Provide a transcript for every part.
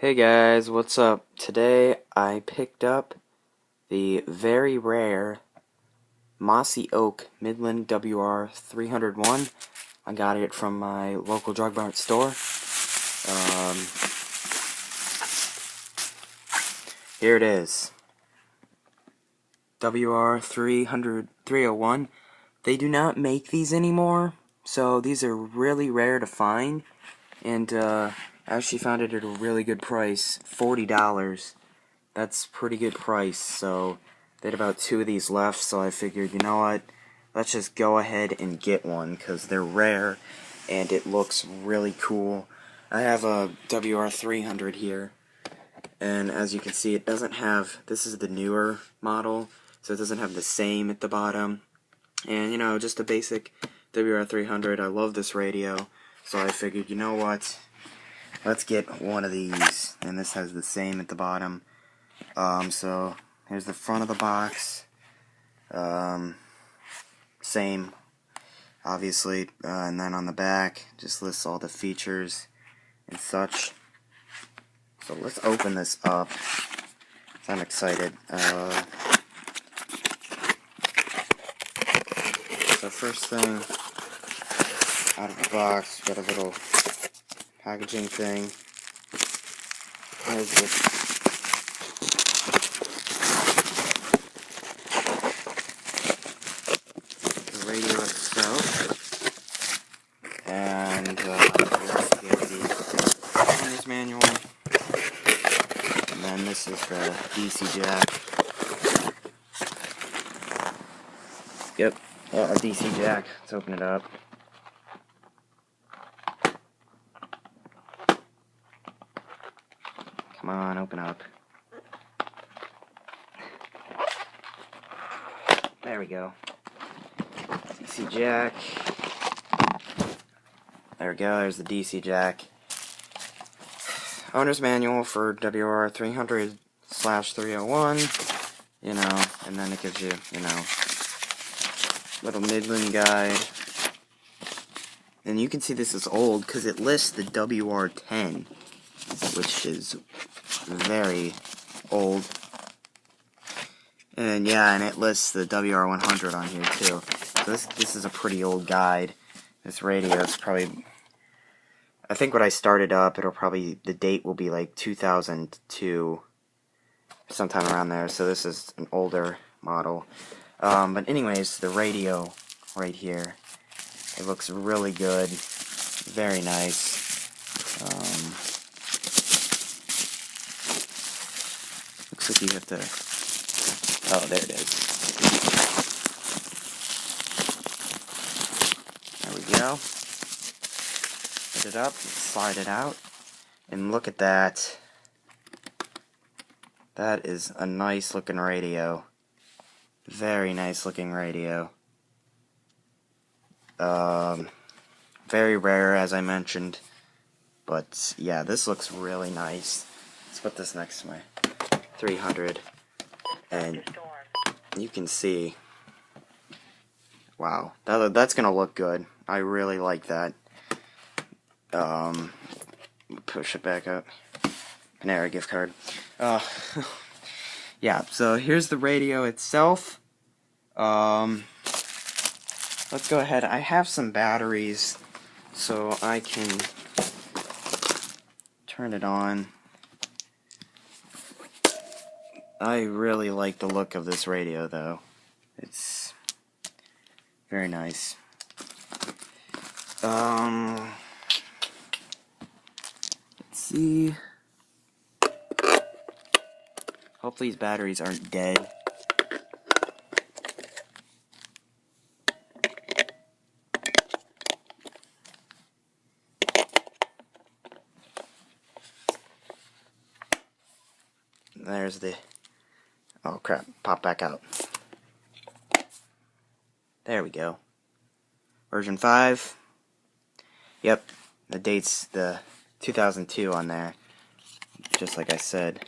Hey guys, what's up? Today I picked up the very rare Mossy Oak Midland WR-301. I got it from my local drug mart store. Here it is. WR-301. They do not make these anymore, so these are really rare to find. And I actually found it at a really good price, $40. That's pretty good price. So they had about 2 of these left, so I figured, you know what, let's just go ahead and get one because they're rare and it looks really cool. I have a WR-300 here, and as you can see, it doesn't have, this is the newer model, so it doesn't have the same at the bottom. And you know, just a basic WR-300. I love this radio, so I figured, you know what, let's get one of these. And this has the same at the bottom. So here's the front of the box. Same, obviously, and then on the back just lists all the features and such. So let's open this up. I'm excited. So first thing out of the box, got a little packaging thing. There's the radio itself, and let's get the owner's manual, and then this is the DC jack. Yep, a DC jack. Let's open it up. Come on, open up. There we go. DC jack. There we go, there's the DC jack. Owner's manual for WR-300/301, you know, and then it gives you, you know, little Midland guide. And you can see this is old because it lists the WR-10, which is very old. And yeah, and it lists the WR-100 on here too. So this is a pretty old guide. This radio is probably, I think when I started up, it'll probably, the date will be like 2002, sometime around there. So this is an older model. But anyways, the radio right here, it looks really good, very nice. Looks like you have to, oh, there it is. There we go. Put it up, slide it out, and look at that. That is a nice looking radio. Very nice looking radio. Very rare, as I mentioned. But yeah, this looks really nice. Let's put this next to my 300. And you can see, wow, that's gonna look good. I really like that. Push it back up. Panera gift card. Yeah, so here's the radio itself. Let's go ahead. I have some batteries, so I can turn it on. I really like the look of this radio, though. It's very nice. Let's see. Hopefully these batteries aren't dead. There's the, oh crap, pop back out. There we go. Version 5. Yep, the date's the 2002 on there, just like I said.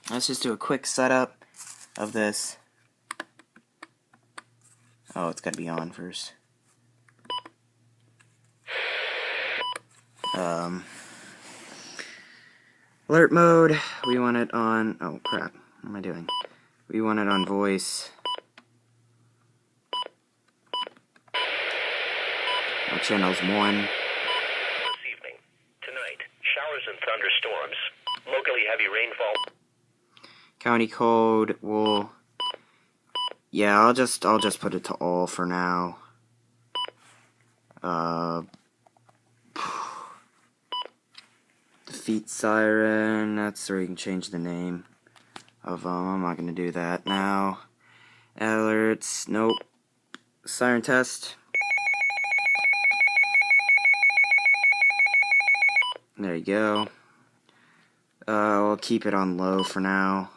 Let's just do a quick setup of this. Oh, it's gotta be on first. Alert mode, we want it on, oh crap, what am I doing? We want it on voice. Our channel's 1. This evening, tonight, showers and thunderstorms, locally heavy rainfall. County code will, yeah, I'll just put it to all for now. Defeat siren, that's where you can change the name of I'm not gonna do that now. Alerts, nope. Siren test. There you go. I'll keep it on low for now.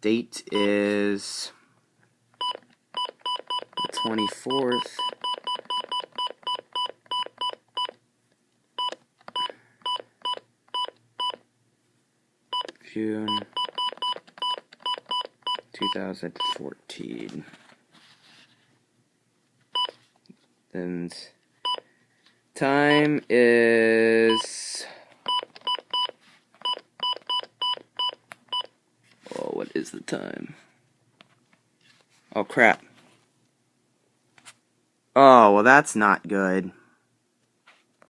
Date is the 24th. June 2014. Then time is, oh, what is the time? Oh crap. Oh, well that's not good.